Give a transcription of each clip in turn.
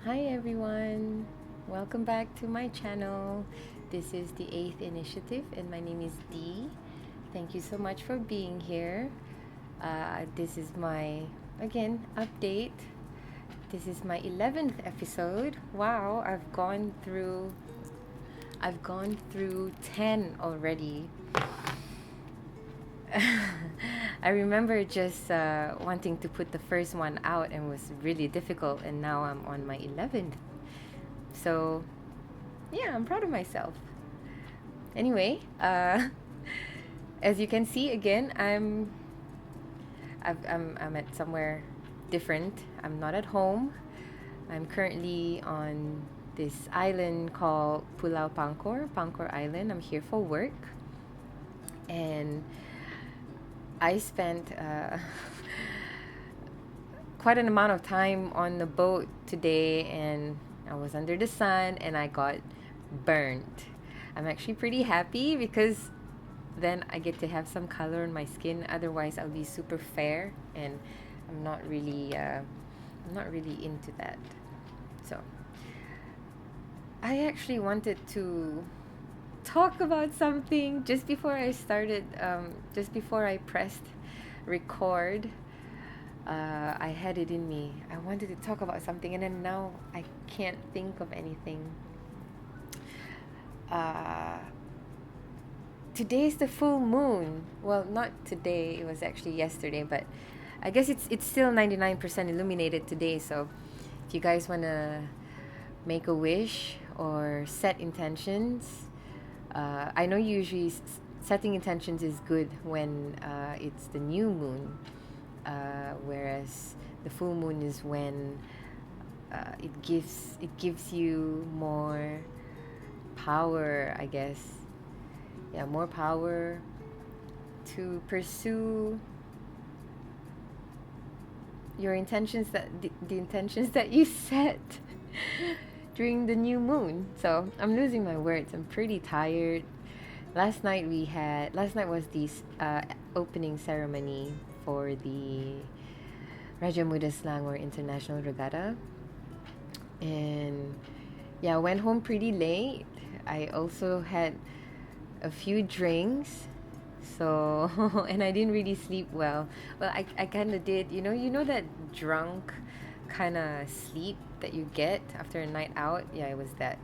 Hi everyone, welcome back to my channel. This is the 8th initiative and my name is Dee. Thank you so much for being here. This is my, again, update. This is my 11th episode. Wow, I've gone through 10 already. I remember just wanting to put the first one out and was really difficult, and now I'm on my 11th. So, yeah, I'm proud of myself. Anyway, as you can see, again, I'm at somewhere different. I'm not at home. I'm currently on this island called Pulau Pangkor, Pangkor Island. I'm here for work, and I spent quite an amount of time on the boat today, and I was under the sun and I got burnt. I'm actually pretty happy because then I get to have some color on my skin. Otherwise, I'll be super fair, and I'm not really, into that. So, I actually wanted to talk about something just before I started, just before I pressed record. I had it in me. I wanted to talk about something, and then now I can't think of anything. Uh, Today's the full moon. Well, not today. It was actually yesterday, but I guess it's still 99% illuminated today. So, if you guys wanna make a wish or set intentions, I know usually setting intentions is good when it's the new moon, whereas the full moon is when it gives you more power, I guess. Yeah, more power to pursue your intentions, the intentions that you set during the new moon. So I'm losing my words. I'm pretty tired. Last night was the opening ceremony for the Raja Muda Selangor International Regatta, and yeah, I went home pretty late. I also had a few drinks. So, and I didn't really sleep well. Well, I kind of did. You know that drunk kind of sleep that you get after a night out? Yeah, it was that.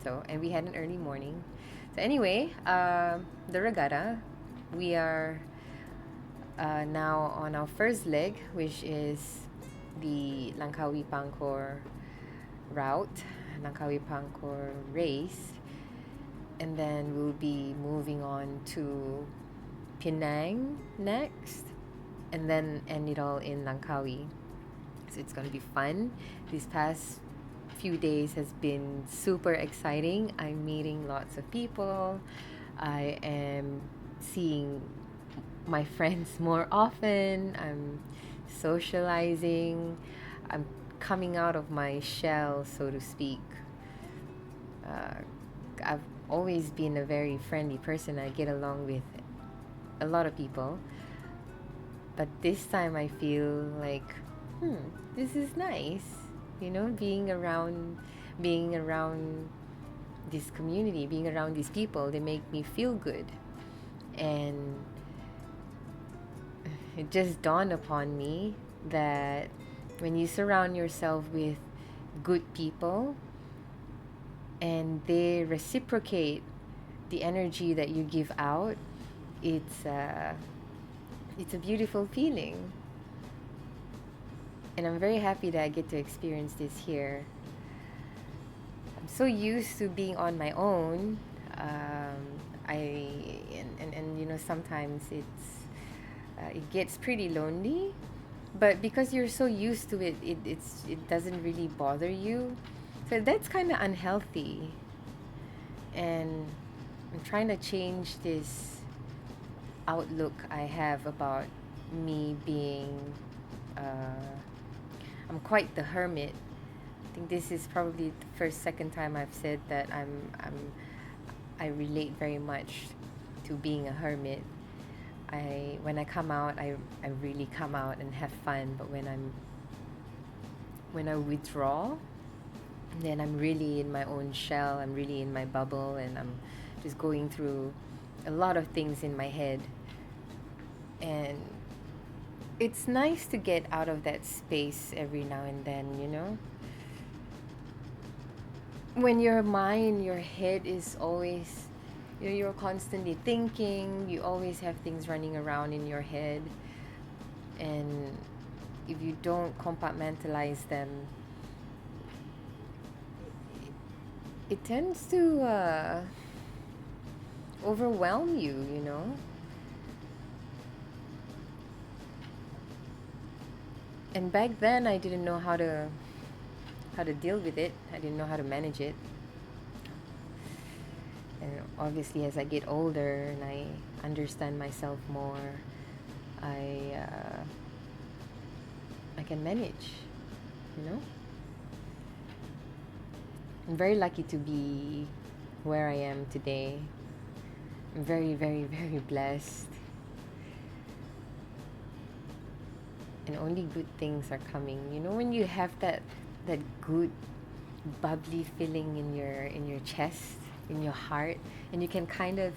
So, and we had an early morning. So, anyway, the regatta, we are now on our first leg, which is the Langkawi Pangkor route, Langkawi Pangkor race. And then we'll be moving on to Penang next, and then end it all in Langkawi. So it's gonna be fun. These past few days has been super exciting. I'm meeting lots of people. I am seeing my friends more often. I'm socializing. I'm coming out of my shell, so to speak. Uh, I've always been a very friendly person. I get along with a lot of people. But this time I feel like, this is nice. Being around this community, being around these people, they make me feel good. And it just dawned upon me that when you surround yourself with good people and they reciprocate the energy that you give out, it's it's a beautiful feeling. And I'm very happy that I get to experience this here. I'm so used to being on my own. I and sometimes it gets pretty lonely, but because you're so used to it, it doesn't really bother you. So that's kind of unhealthy, and I'm trying to change this outlook I have about me being. I'm quite the hermit. I think this is probably the second time I've said that I relate very much to being a hermit. When I come out, I really come out and have fun. But when I withdraw, And then I'm really in my own shell, I'm really in my bubble, and I'm just going through a lot of things in my head. And it's nice to get out of that space every now and then, you know? When your mind, your head is always, you know, you're constantly thinking, you always have things running around in your head. And if you don't compartmentalize them, it tends to overwhelm you, you know? And back then I didn't know how to deal with it. I didn't know how to manage it. And obviously as I get older and I understand myself more, I can manage, you know? I'm very lucky to be where I am today. I'm very, very, very blessed. And only good things are coming. You know, when you have that good bubbly feeling in your chest, in your heart, and you can kind of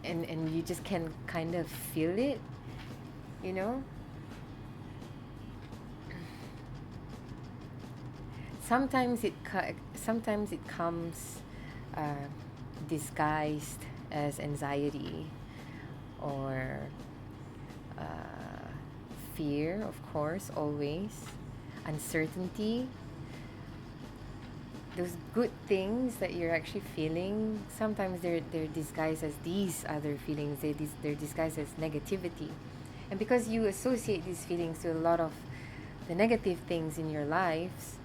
and you just can kind of feel it, you know? Sometimes sometimes it comes disguised as anxiety or fear, of course, always uncertainty. Those good things that you're actually feeling, sometimes they're disguised as these other feelings. They're disguised as negativity, and because you associate these feelings to a lot of the negative things in your lives,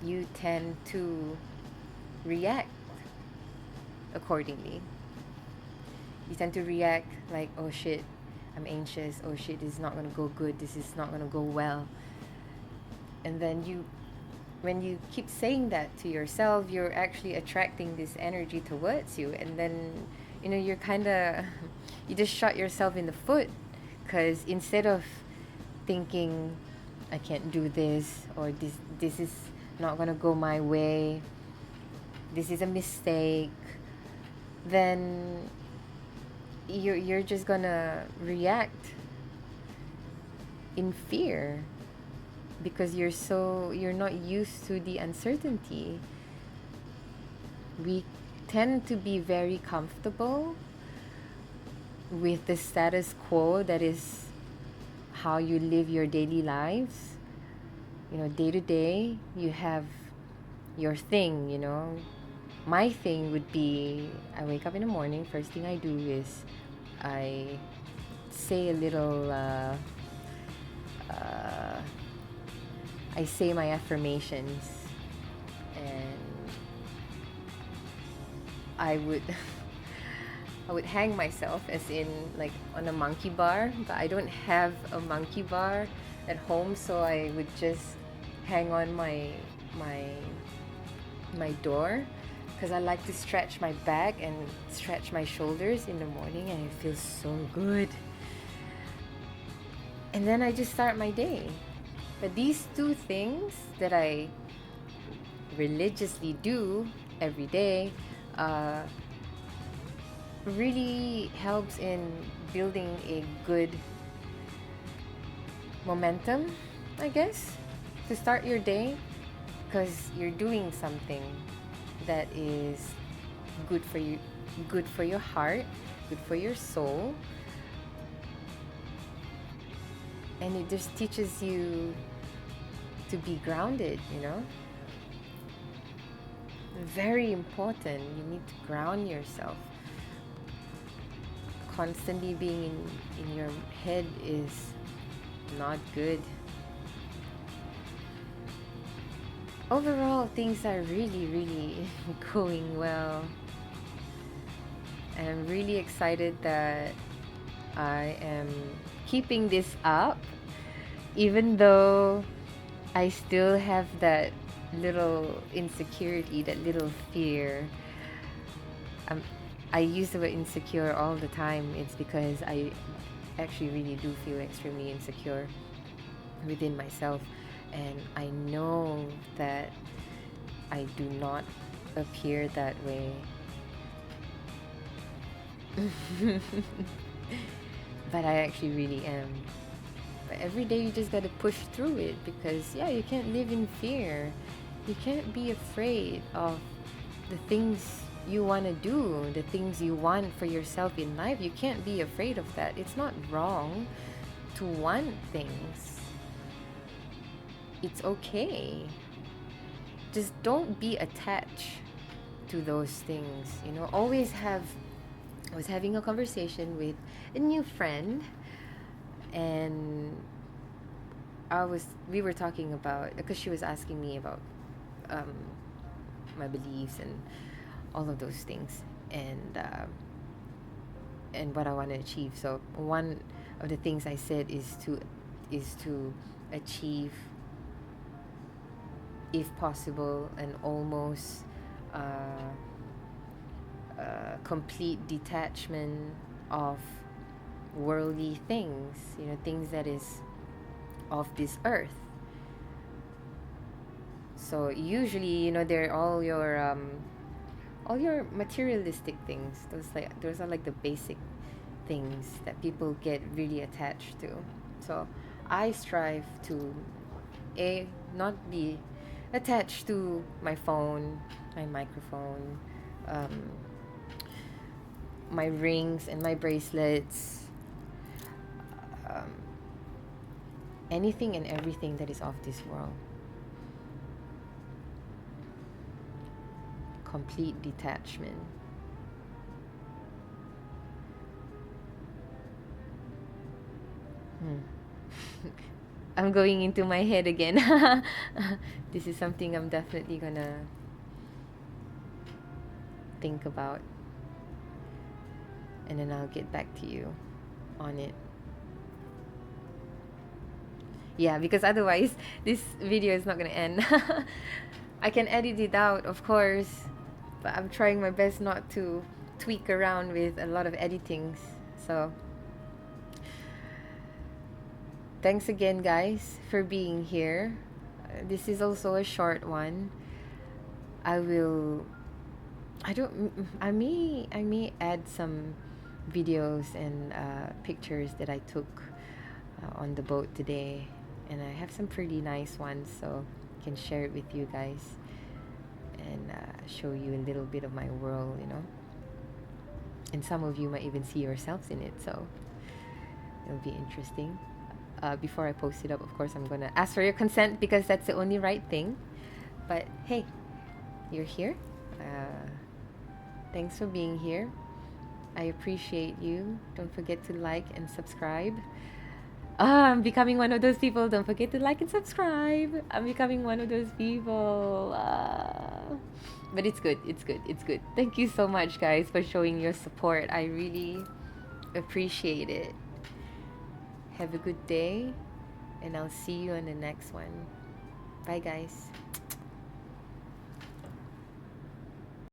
you tend to react accordingly. You tend to react like, oh shit, I'm anxious. Oh shit, this is not gonna go good. This is not gonna go well. And then when you keep saying that to yourself, you're actually attracting this energy towards you. And then, you know, you're kind of, you just shot yourself in the foot. Because instead of thinking, I can't do this, or this is not gonna go my way, this is a mistake, then you're just gonna react in fear because you're not used to the uncertainty. We tend to be very comfortable with the status quo that is how you live your daily lives. You know, day to day, you have your thing, you know. My thing would be, I wake up in the morning, first thing I do is I say a little, I say my affirmations, and I would I would hang myself as in like on a monkey bar, but I don't have a monkey bar at home, so I would just hang on my door because I like to stretch my back and stretch my shoulders in the morning, and it feels so good. And then I just start my day. But these two things that I religiously do every day really helps in building a good momentum, I guess, to start your day, because you're doing something that is good for you, good for your heart, good for your soul, and it just teaches you to be grounded, you know. Very important. You need to ground yourself. Constantly being in your head is not good. Overall, things are really, really going well. And I'm really excited that I am keeping this up, even though I still have that little insecurity, that little fear. I use the word insecure all the time. It's because I actually really do feel extremely insecure within myself, and I know that I do not appear that way. But I actually really am. But every day you just gotta push through it, because yeah, you can't live in fear. You can't be afraid of the things you want to do, the things you want for yourself in life. You can't be afraid of that. It's not wrong to want things. It's okay. Just don't be attached to those things. You know, always have. I was having a conversation with a new friend, and we were talking about, because she was asking me about um, my beliefs and all of those things, and what I want to achieve. So one of the things I said is to achieve, if possible, an almost complete detachment of worldly things, you know, things that is of this earth. So usually, you know, they're all your materialistic things. Those are like the basic things that people get really attached to. So I strive to not be attached to my phone, my microphone, um, my rings and my bracelets, um, anything and everything that is of this world. Complete detachment. I'm going into my head again. This is something I'm definitely gonna think about, and then I'll get back to you on it. Yeah, because otherwise this video is not gonna end. I can edit it out, of course, but I'm trying my best not to tweak around with a lot of editings. So thanks again, guys, for being here. This is also a short one. I will. I may add some videos and pictures that I took on the boat today, and I have some pretty nice ones, so I can share it with you guys and show you a little bit of my world, you know. And some of you might even see yourselves in it, so it'll be interesting. Before I post it up, of course, I'm gonna ask for your consent, because that's the only right thing. But hey, you're here. Thanks for being here. I appreciate you. Don't forget to like and subscribe. I'm becoming one of those people. Don't forget to like and subscribe. I'm becoming one of those people. But it's good. It's good. It's good. Thank you so much, guys, for showing your support. I really appreciate it. Have a good day, and I'll see you on the next one. Bye, guys.